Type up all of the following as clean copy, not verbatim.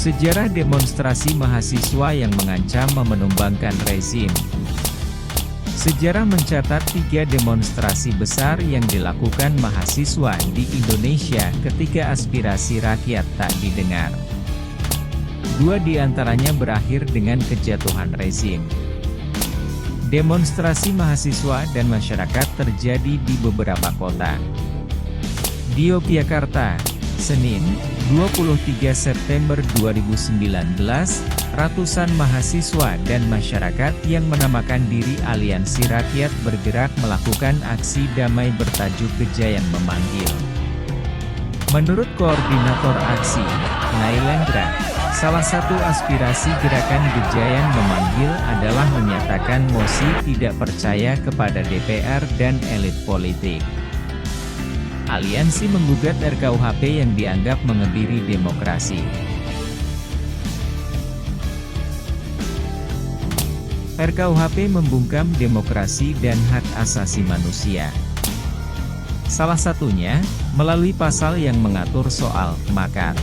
Sejarah demonstrasi mahasiswa yang mengancam menumbangkan rezim. Sejarah mencatat 3 demonstrasi besar yang dilakukan mahasiswa di Indonesia ketika aspirasi rakyat tak didengar. 2 di antaranya berakhir dengan kejatuhan rezim. Demonstrasi mahasiswa dan masyarakat terjadi di beberapa kota. Di Yogyakarta, Senin, 23 September 2019, ratusan mahasiswa dan masyarakat yang menamakan diri Aliansi Rakyat Bergerak melakukan aksi damai bertajuk Gejayan Memanggil. Menurut koordinator aksi, Nailendra, salah satu aspirasi gerakan Gejayan Memanggil adalah menyatakan mosi tidak percaya kepada DPR dan elit politik. Aliansi menggugat RKUHP yang dianggap mengebiri demokrasi. RKUHP membungkam demokrasi dan hak asasi manusia. Salah satunya, melalui pasal yang mengatur soal makar.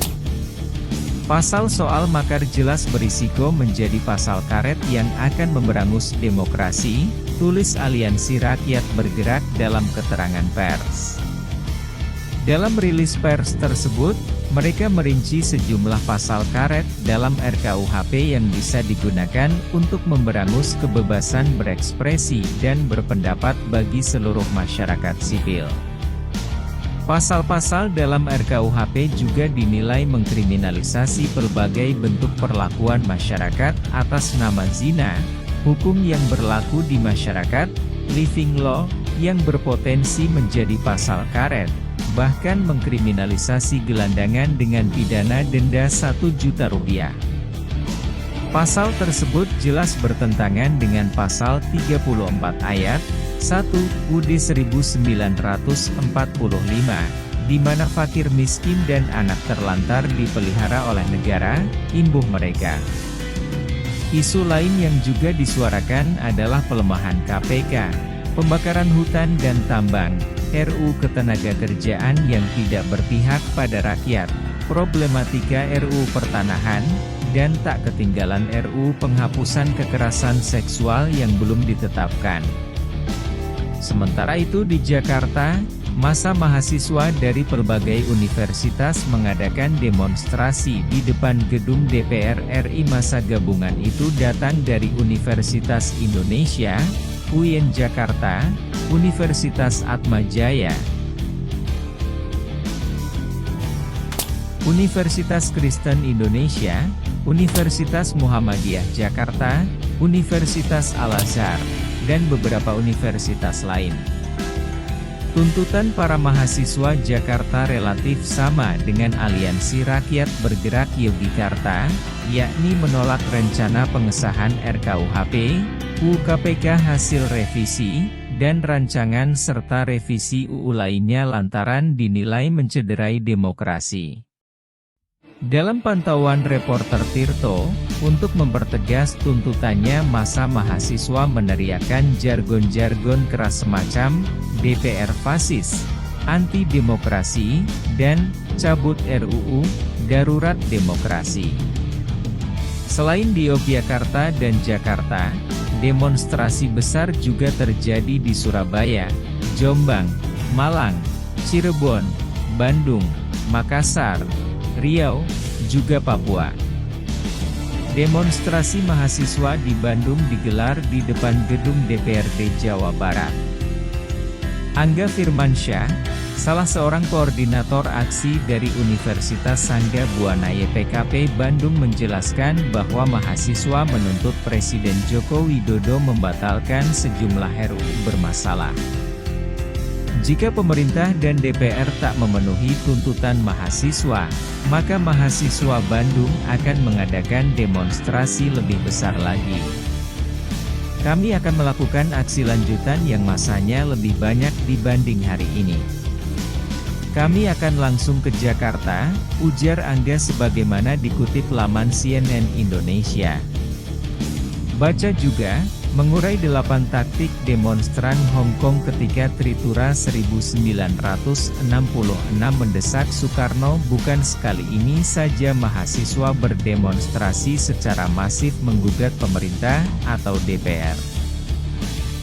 Pasal soal makar jelas berisiko menjadi pasal karet yang akan memberangus demokrasi, tulis Aliansi Rakyat Bergerak dalam keterangan pers. Dalam rilis pers tersebut, mereka merinci sejumlah pasal karet dalam RKUHP yang bisa digunakan untuk memberangus kebebasan berekspresi dan berpendapat bagi seluruh masyarakat sipil. Pasal-pasal dalam RKUHP juga dinilai mengkriminalisasi berbagai bentuk perlakuan masyarakat atas nama zina, hukum yang berlaku di masyarakat, living law, yang berpotensi menjadi pasal karet, bahkan mengkriminalisasi gelandangan dengan pidana denda Rp1 juta. Pasal tersebut jelas bertentangan dengan pasal 34 ayat 1 UUD 1945, di mana fakir miskin dan anak terlantar dipelihara oleh negara, imbuh mereka. Isu lain yang juga disuarakan adalah pelemahan KPK, pembakaran hutan dan tambang, RUU Ketenagakerjaan yang tidak berpihak pada rakyat, problematika RUU Pertanahan, dan tak ketinggalan RUU Penghapusan Kekerasan Seksual yang belum ditetapkan. Sementara itu di Jakarta, massa mahasiswa dari berbagai universitas mengadakan demonstrasi di depan gedung DPR RI. Massa gabungan itu datang dari Universitas Indonesia, UIN Jakarta, Universitas Atmajaya, Universitas Kristen Indonesia, Universitas Muhammadiyah Jakarta, Universitas Al-Azhar, dan beberapa universitas lain. Tuntutan para mahasiswa Jakarta relatif sama dengan Aliansi Rakyat Bergerak Yogyakarta, yakni menolak rencana pengesahan RKUHP, UU KPK hasil revisi, dan rancangan serta revisi UU lainnya lantaran dinilai mencederai demokrasi. Dalam pantauan reporter Tirto, untuk mempertegas tuntutannya massa mahasiswa meneriakkan jargon-jargon keras semacam, DPR fasis, anti-demokrasi, dan cabut RUU, darurat demokrasi. Selain di Yogyakarta dan Jakarta, demonstrasi besar juga terjadi di Surabaya, Jombang, Malang, Cirebon, Bandung, Makassar, Riau, juga Papua. Demonstrasi mahasiswa di Bandung digelar di depan gedung DPRD Jawa Barat. Angga Firmansyah, salah seorang koordinator aksi dari Universitas Sangga Buana YPKP Bandung menjelaskan bahwa mahasiswa menuntut Presiden Joko Widodo membatalkan sejumlah RUU bermasalah. Jika pemerintah dan DPR tak memenuhi tuntutan mahasiswa, maka mahasiswa Bandung akan mengadakan demonstrasi lebih besar lagi. Kami akan melakukan aksi lanjutan yang masanya lebih banyak dibanding hari ini. Kami akan langsung ke Jakarta, ujar Angga sebagaimana dikutip laman CNN Indonesia. Baca juga, mengurai 8 taktik demonstran Hong Kong ketika Tritura 1966 mendesak Soekarno. Bukan sekali ini saja mahasiswa berdemonstrasi secara masif menggugat pemerintah atau DPR.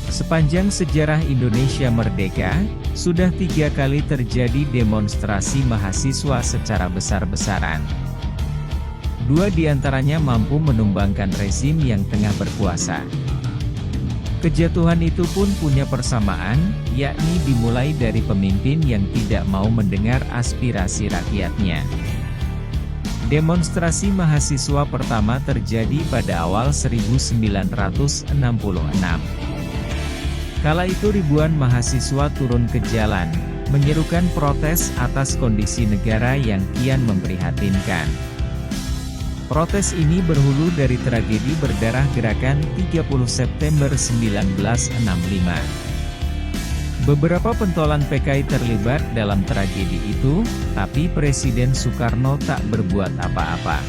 Sepanjang sejarah Indonesia merdeka, sudah 3 kali terjadi demonstrasi mahasiswa secara besar-besaran. 2 diantaranya mampu menumbangkan rezim yang tengah berkuasa. Kejatuhan itu pun punya persamaan, yakni dimulai dari pemimpin yang tidak mau mendengar aspirasi rakyatnya. Demonstrasi mahasiswa pertama terjadi pada awal 1966. Kala itu ribuan mahasiswa turun ke jalan, menyerukan protes atas kondisi negara yang kian memprihatinkan. Protes ini berhulu dari tragedi berdarah gerakan 30 September 1965. Beberapa pentolan PKI terlibat dalam tragedi itu, tapi Presiden Soekarno tak berbuat apa-apa.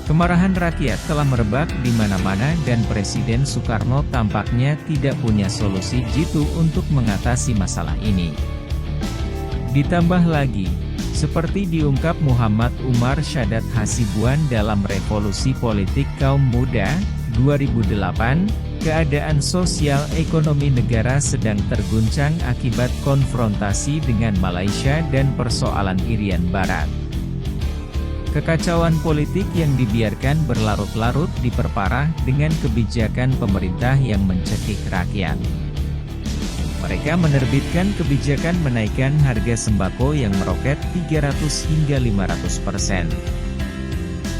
Kemarahan rakyat telah merebak di mana-mana dan Presiden Soekarno tampaknya tidak punya solusi jitu untuk mengatasi masalah ini. Ditambah lagi, seperti diungkap Muhammad Umar Syadat Hasibuan dalam Revolusi Politik Kaum Muda, 2008, keadaan sosial ekonomi negara sedang terguncang akibat konfrontasi dengan Malaysia dan persoalan Irian Barat. Kekacauan politik yang dibiarkan berlarut-larut diperparah dengan kebijakan pemerintah yang mencekik rakyat. Mereka menerbitkan kebijakan menaikkan harga sembako yang meroket 300 hingga 500%.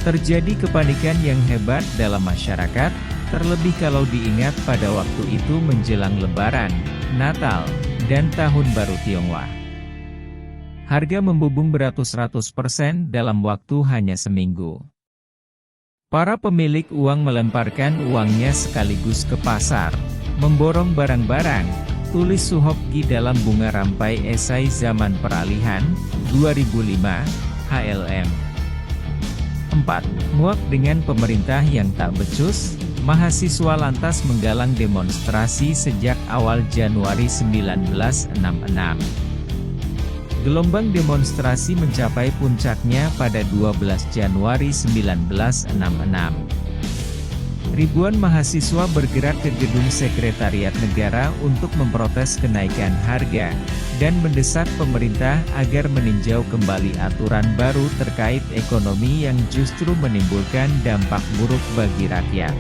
Terjadi kepanikan yang hebat dalam masyarakat, terlebih kalau diingat pada waktu itu menjelang Lebaran, Natal, dan Tahun Baru Tionghoa. Harga membubung beratus-ratus% dalam waktu hanya seminggu. Para pemilik uang melemparkan uangnya sekaligus ke pasar, memborong barang-barang, tulis Suhopgi dalam Bunga Rampai Esai Zaman Peralihan, 2005, HLM. 4. Muak dengan pemerintah yang tak becus, mahasiswa lantas menggalang demonstrasi sejak awal Januari 1966. Gelombang demonstrasi mencapai puncaknya pada 12 Januari 1966. Ribuan mahasiswa bergerak ke gedung Sekretariat Negara untuk memprotes kenaikan harga, dan mendesak pemerintah agar meninjau kembali aturan baru terkait ekonomi yang justru menimbulkan dampak buruk bagi rakyat.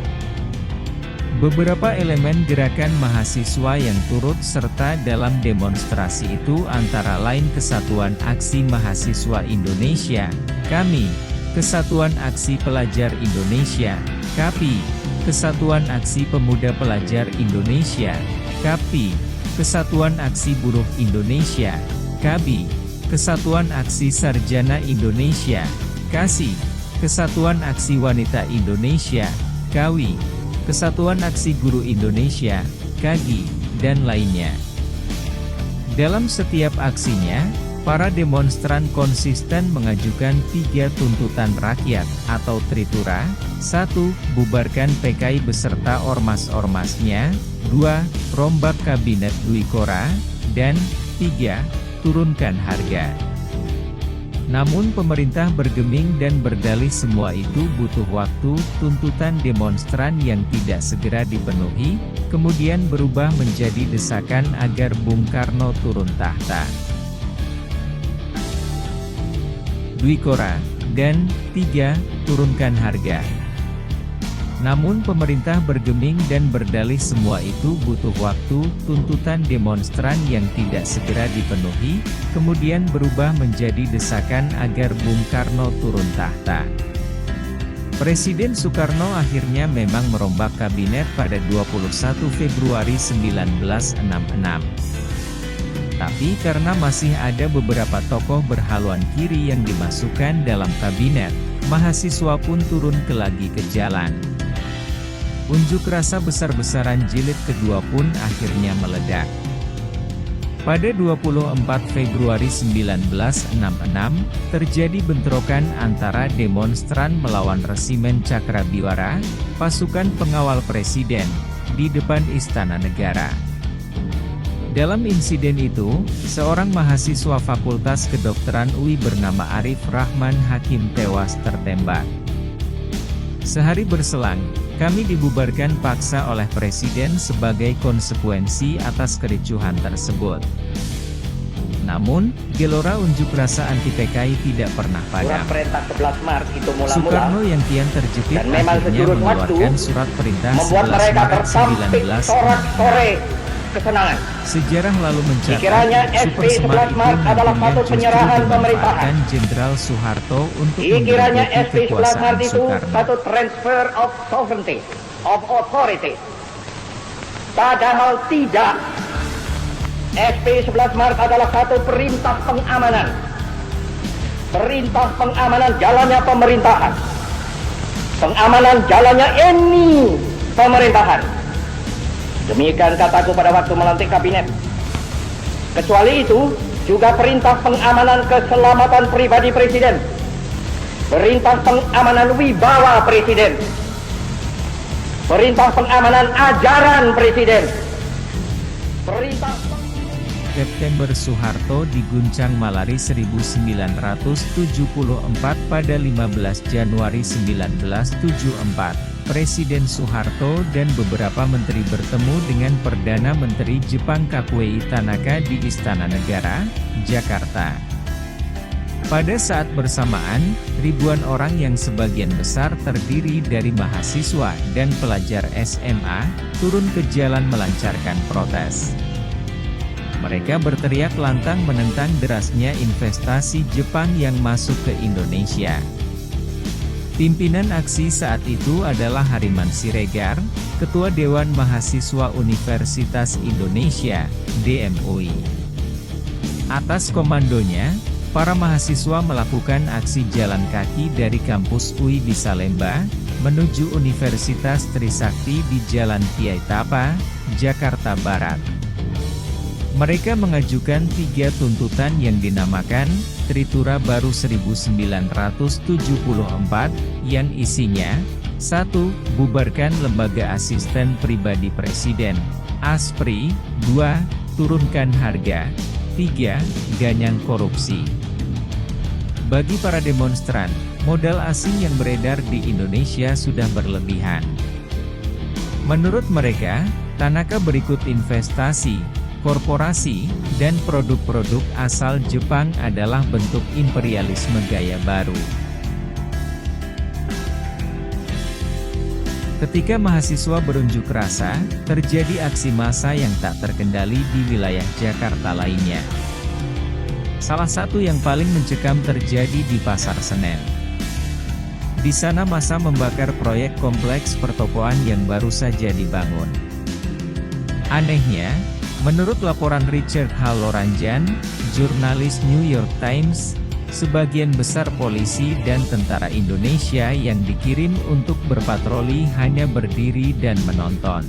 Beberapa elemen gerakan mahasiswa yang turut serta dalam demonstrasi itu antara lain Kesatuan Aksi Mahasiswa Indonesia, KAMI, Kesatuan Aksi Pelajar Indonesia, KAPI, Kesatuan Aksi Pemuda Pelajar Indonesia, KAPI, Kesatuan Aksi Buruh Indonesia, KABI, Kesatuan Aksi Sarjana Indonesia, KASI, Kesatuan Aksi Wanita Indonesia, KAWI, Kesatuan Aksi Guru Indonesia, KAGI, dan lainnya. Dalam setiap aksinya, para demonstran konsisten mengajukan 3 tuntutan rakyat, atau Tritura. 1. Bubarkan PKI beserta ormas-ormasnya. 2. Rombak Kabinet Dwi Kora. Dan 3. Turunkan harga. Namun pemerintah bergeming dan berdalih semua itu butuh waktu. Tuntutan demonstran yang tidak segera dipenuhi, kemudian berubah menjadi desakan agar Bung Karno turun tahta. Dwi Kora, dan 3. Turunkan harga. Namun pemerintah bergeming dan berdalih semua itu butuh waktu. Tuntutan demonstran yang tidak segera dipenuhi, kemudian berubah menjadi desakan agar Bung Karno turun tahta. Presiden Soekarno akhirnya memang merombak kabinet pada 21 Februari 1966. Tapi karena masih ada beberapa tokoh berhaluan kiri yang dimasukkan dalam kabinet, mahasiswa pun turun lagi ke jalan. Unjuk rasa besar-besaran jilid kedua pun akhirnya meledak. Pada 24 Februari 1966, terjadi bentrokan antara demonstran melawan resimen Cakrabiwara, pasukan pengawal presiden, di depan Istana Negara. Dalam insiden itu, seorang mahasiswa Fakultas Kedokteran UI bernama Arif Rahman Hakim tewas tertembak. Sehari berselang, kami dibubarkan paksa oleh Presiden sebagai konsekuensi atas kericuhan tersebut. Namun, gelora unjuk rasa anti-PKI tidak pernah padam. Perintah 11 Maret itu mula-mula Soekarno yang kian terjepit dan memang akhirnya mengeluarkan surat perintah membuat 11 mereka Maret tertampik 1966. sorak-sore kesenangan. Sejarah lalu mencatat, Dikiranya Super SP 11 Semar itu Maret adalah nantinya satu justru penyerahan pemerintahan. dimanfaatkan Jenderal Soeharto untuk Dikiranya menduduki SP 11 kekuasaan Maret itu Soekarno. satu transfer of sovereignty, of authority. Padahal tidak. SP 11 Maret adalah satu perintah pengamanan. Perintah pengamanan jalannya pemerintahan. Pengamanan jalannya ini pemerintahan. Demikian kataku pada waktu melantik kabinet. Kecuali itu, juga perintah pengamanan keselamatan pribadi presiden. Perintah pengamanan wibawa presiden. Perintah pengamanan ajaran presiden. Perintah September Soeharto diguncang malari 1974 pada 15 Januari 1974. Presiden Soeharto dan beberapa menteri bertemu dengan Perdana Menteri Jepang Kakuei Tanaka di Istana Negara, Jakarta. Pada saat bersamaan, ribuan orang yang sebagian besar terdiri dari mahasiswa dan pelajar SMA, turun ke jalan melancarkan protes. Mereka berteriak lantang menentang derasnya investasi Jepang yang masuk ke Indonesia. Pimpinan aksi saat itu adalah Hariman Siregar, Ketua Dewan Mahasiswa Universitas Indonesia, DMUI. Atas komandonya, para mahasiswa melakukan aksi jalan kaki dari kampus UI di Salemba, menuju Universitas Trisakti di Jalan Kiai Tapa, Jakarta Barat. Mereka mengajukan 3 tuntutan yang dinamakan Tritura Baru 1974, yang isinya 1. Bubarkan Lembaga Asisten Pribadi Presiden, ASPRI. 2. Turunkan harga. 3. Ganyang korupsi. Bagi para demonstran, modal asing yang beredar di Indonesia sudah berlebihan. Menurut mereka, Tanaka berikut investasi, korporasi, dan produk-produk asal Jepang adalah bentuk imperialisme gaya baru. Ketika mahasiswa berunjuk rasa, terjadi aksi massa yang tak terkendali di wilayah Jakarta lainnya. Salah satu yang paling mencekam terjadi di Pasar Senen. Di sana massa membakar proyek kompleks pertokoan yang baru saja dibangun. Anehnya, menurut laporan Richard Halloranjan, jurnalis New York Times, sebagian besar polisi dan tentara Indonesia yang dikirim untuk berpatroli hanya berdiri dan menonton.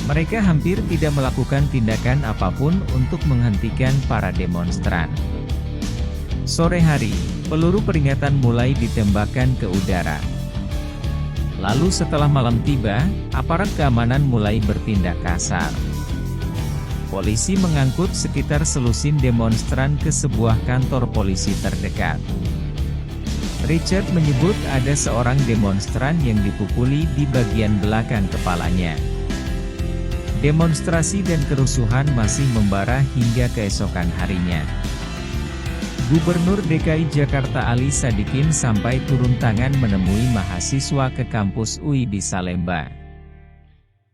Mereka hampir tidak melakukan tindakan apapun untuk menghentikan para demonstran. Sore hari, peluru peringatan mulai ditembakkan ke udara. Lalu setelah malam tiba, aparat keamanan mulai bertindak kasar. Polisi mengangkut sekitar selusin demonstran ke sebuah kantor polisi terdekat. Richard menyebut ada seorang demonstran yang dipukuli di bagian belakang kepalanya. Demonstrasi dan kerusuhan masih membara hingga keesokan harinya. Gubernur DKI Jakarta Ali Sadikin sampai turun tangan menemui mahasiswa ke kampus UI di Salemba.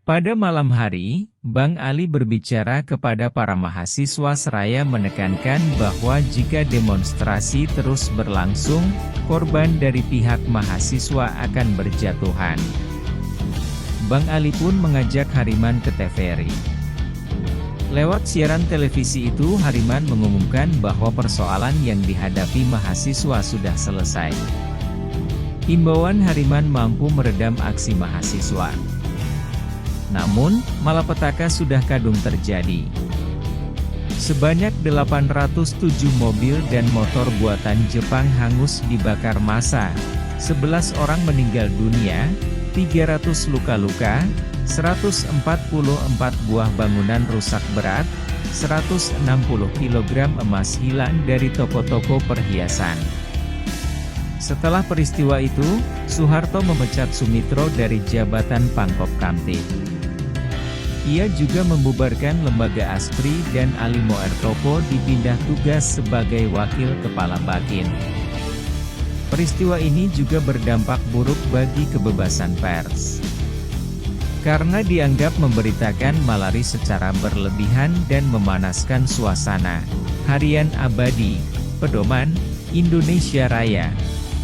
Pada malam hari, Bang Ali berbicara kepada para mahasiswa seraya menekankan bahwa jika demonstrasi terus berlangsung, korban dari pihak mahasiswa akan berjatuhan. Bang Ali pun mengajak Hariman ke TVRI. Lewat siaran televisi itu Hariman mengumumkan bahwa persoalan yang dihadapi mahasiswa sudah selesai. Himbauan Hariman mampu meredam aksi mahasiswa. Namun, malapetaka sudah kadung terjadi. Sebanyak 807 mobil dan motor buatan Jepang hangus dibakar massa, 11 orang meninggal dunia, 300 luka-luka, 144 buah bangunan rusak berat, 160 kg emas hilang dari toko-toko perhiasan. Setelah peristiwa itu, Soeharto memecat Sumitro dari jabatan Pangkop Kamtib. Ia juga membubarkan lembaga ASPRI dan Ali Moertopo dipindah tugas sebagai wakil kepala Bakin. Peristiwa ini juga berdampak buruk bagi kebebasan pers. Karena dianggap memberitakan malari secara berlebihan dan memanaskan suasana. Harian Abadi, Pedoman, Indonesia Raya,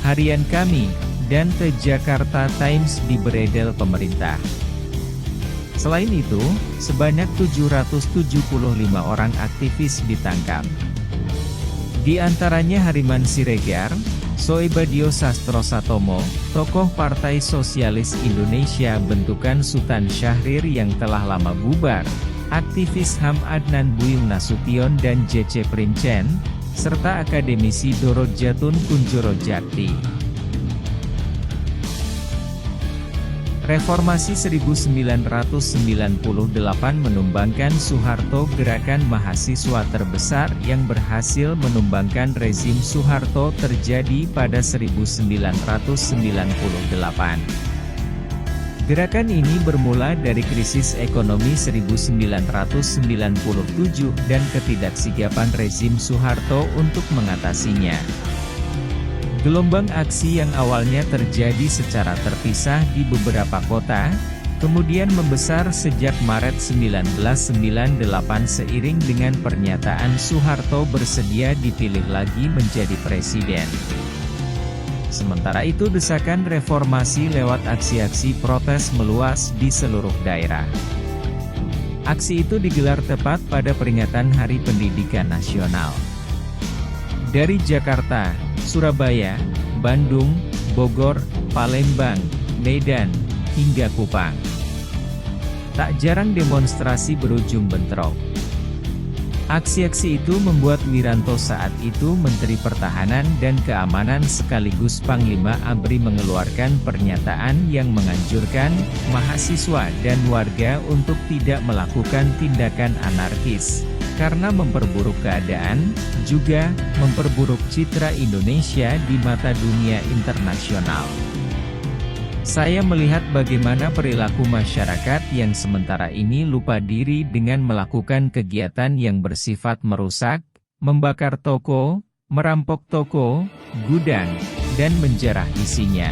Harian Kami, dan The Jakarta Times diberedel pemerintah. Selain itu, sebanyak 775 orang aktivis ditangkap. Di antaranya Hariman Siregar, Soebadio Sastrosatomo, tokoh Partai Sosialis Indonesia bentukan Sultan Syahrir yang telah lama bubar, aktivis HAM Adnan Buyung Nasution dan J.C. Princen, serta akademisi Dorot Jatun Kunjoro Jakti. Reformasi 1998 menumbangkan Soeharto, gerakan mahasiswa terbesar yang berhasil menumbangkan rezim Soeharto terjadi pada 1998. Gerakan ini bermula dari krisis ekonomi 1997 dan ketidaksigapan rezim Soeharto untuk mengatasinya. Gelombang aksi yang awalnya terjadi secara terpisah di beberapa kota, kemudian membesar sejak Maret 1998 seiring dengan pernyataan Soeharto bersedia dipilih lagi menjadi presiden. Sementara itu desakan reformasi lewat aksi-aksi protes meluas di seluruh daerah. Aksi itu digelar tepat pada peringatan Hari Pendidikan Nasional. Dari Jakarta, Surabaya, Bandung, Bogor, Palembang, Medan, hingga Kupang. Tak jarang demonstrasi berujung bentrok. Aksi-aksi itu membuat Wiranto saat itu Menteri Pertahanan dan Keamanan sekaligus Panglima ABRI mengeluarkan pernyataan yang menganjurkan mahasiswa dan warga untuk tidak melakukan tindakan anarkis, karena memperburuk keadaan, juga memperburuk citra Indonesia di mata dunia internasional. Saya melihat bagaimana perilaku masyarakat yang sementara ini lupa diri dengan melakukan kegiatan yang bersifat merusak, membakar toko, merampok toko, gudang, dan menjarah isinya.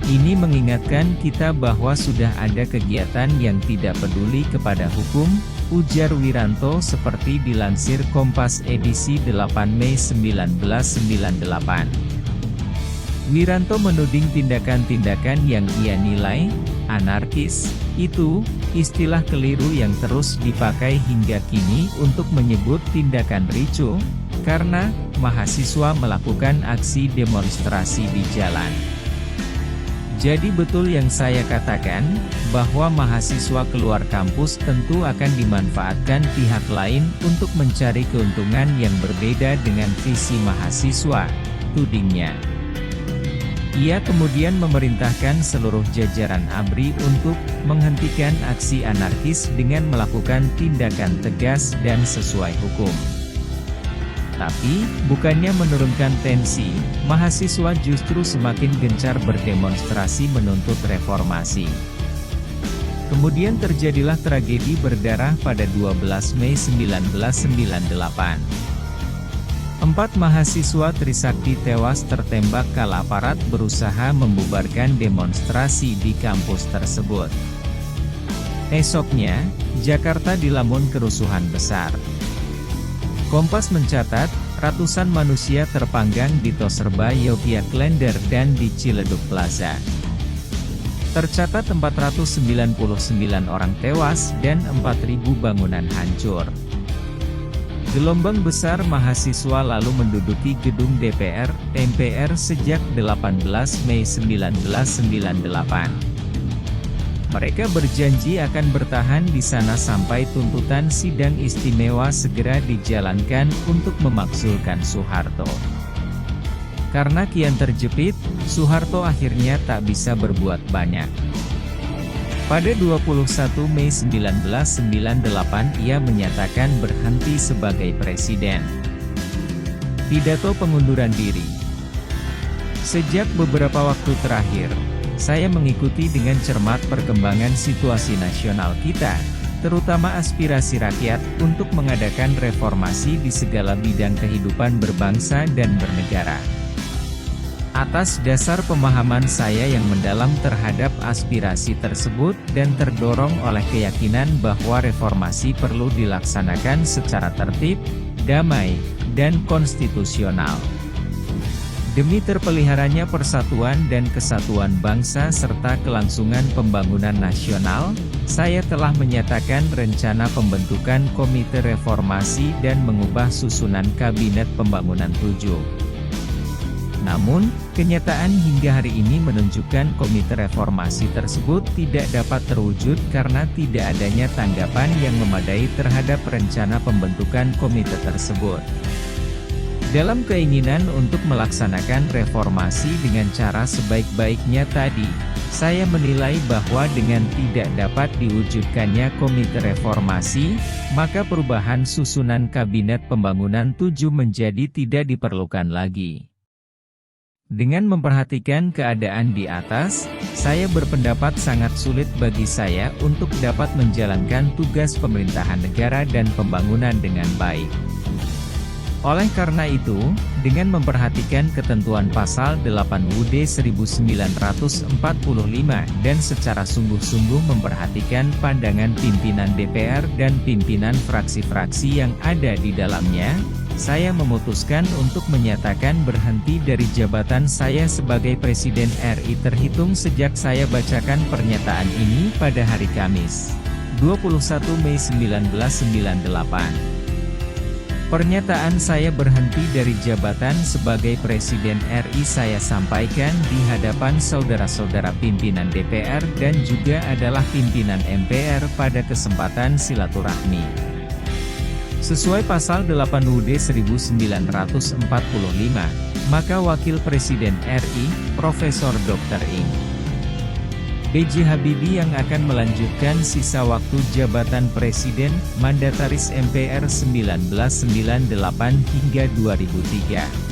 Ini mengingatkan kita bahwa sudah ada kegiatan yang tidak peduli kepada hukum, ujar Wiranto seperti dilansir Kompas edisi 8 Mei 1998. Wiranto menuding tindakan-tindakan yang ia nilai anarkis, itu istilah keliru yang terus dipakai hingga kini untuk menyebut tindakan ricuh, karena mahasiswa melakukan aksi demonstrasi di jalan. Jadi betul yang saya katakan, bahwa mahasiswa keluar kampus tentu akan dimanfaatkan pihak lain untuk mencari keuntungan yang berbeda dengan visi mahasiswa, tudingnya. Ia kemudian memerintahkan seluruh jajaran ABRI untuk menghentikan aksi anarkis dengan melakukan tindakan tegas dan sesuai hukum. Tapi, bukannya menurunkan tensi, mahasiswa justru semakin gencar berdemonstrasi menuntut reformasi. Kemudian terjadilah tragedi berdarah pada 12 Mei 1998. 4 mahasiswa Trisakti tewas tertembak kala aparat berusaha membubarkan demonstrasi di kampus tersebut. Esoknya, Jakarta dilamun kerusuhan besar. Kompas mencatat, ratusan manusia terpanggang di Toserba Yogyakarta dan di Ciledug Plaza. Tercatat 499 orang tewas dan 4.000 bangunan hancur. Gelombang besar mahasiswa lalu menduduki gedung DPR, MPR sejak 18 Mei 1998. Mereka berjanji akan bertahan di sana sampai tuntutan sidang istimewa segera dijalankan untuk memakzulkan Soeharto. Karena kian terjepit, Soeharto akhirnya tak bisa berbuat banyak. Pada 21 Mei 1998 ia menyatakan berhenti sebagai presiden. Pidato pengunduran diri. Sejak beberapa waktu terakhir, saya mengikuti dengan cermat perkembangan situasi nasional kita, terutama aspirasi rakyat untuk mengadakan reformasi di segala bidang kehidupan berbangsa dan bernegara. Atas dasar pemahaman saya yang mendalam terhadap aspirasi tersebut dan terdorong oleh keyakinan bahwa reformasi perlu dilaksanakan secara tertib, damai, dan konstitusional. Demi terpeliharanya persatuan dan kesatuan bangsa serta kelangsungan pembangunan nasional, saya telah menyatakan rencana pembentukan Komite Reformasi dan mengubah susunan Kabinet Pembangunan 7. Namun, kenyataan hingga hari ini menunjukkan komite reformasi tersebut tidak dapat terwujud karena tidak adanya tanggapan yang memadai terhadap rencana pembentukan komite tersebut. Dalam keinginan untuk melaksanakan reformasi dengan cara sebaik-baiknya tadi, saya menilai bahwa dengan tidak dapat diwujudkannya komite reformasi, maka perubahan susunan Kabinet Pembangunan 7 menjadi tidak diperlukan lagi. Dengan memperhatikan keadaan di atas, saya berpendapat sangat sulit bagi saya untuk dapat menjalankan tugas pemerintahan negara dan pembangunan dengan baik. Oleh karena itu, dengan memperhatikan ketentuan pasal 8 UUD 1945 dan secara sungguh-sungguh memperhatikan pandangan pimpinan DPR dan pimpinan fraksi-fraksi yang ada di dalamnya, saya memutuskan untuk menyatakan berhenti dari jabatan saya sebagai Presiden RI terhitung sejak saya bacakan pernyataan ini pada hari Kamis, 21 Mei 1998. Pernyataan saya berhenti dari jabatan sebagai Presiden RI saya sampaikan di hadapan saudara-saudara pimpinan DPR dan juga adalah pimpinan MPR pada kesempatan silaturahmi. Sesuai pasal 8 UUD 1945, maka Wakil Presiden RI, Profesor Dr. Ing. B.J. Habibie yang akan melanjutkan sisa waktu jabatan Presiden, Mandataris MPR 1998 hingga 2003.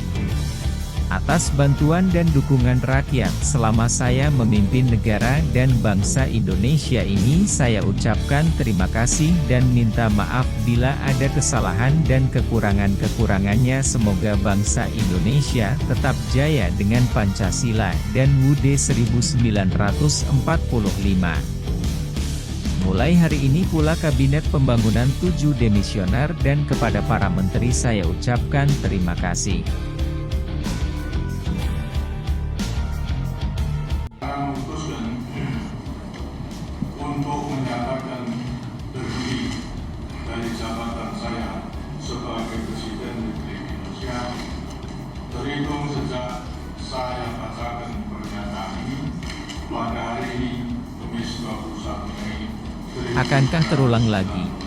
Atas bantuan dan dukungan rakyat selama saya memimpin negara dan bangsa Indonesia ini saya ucapkan terima kasih dan minta maaf bila ada kesalahan dan kekurangan-kekurangannya. Semoga bangsa Indonesia tetap jaya dengan Pancasila dan UUD 1945. Mulai hari ini pula Kabinet Pembangunan 7 demisioner dan kepada para menteri saya ucapkan terima kasih. Memutuskan untuk menyatakan berhenti dari jabatan saya sebagai Presiden Republik Indonesia terhitung sejak saya bacakan pernyataan ini pada hari ini, Kamis 21 Mei. Akankah terulang lagi?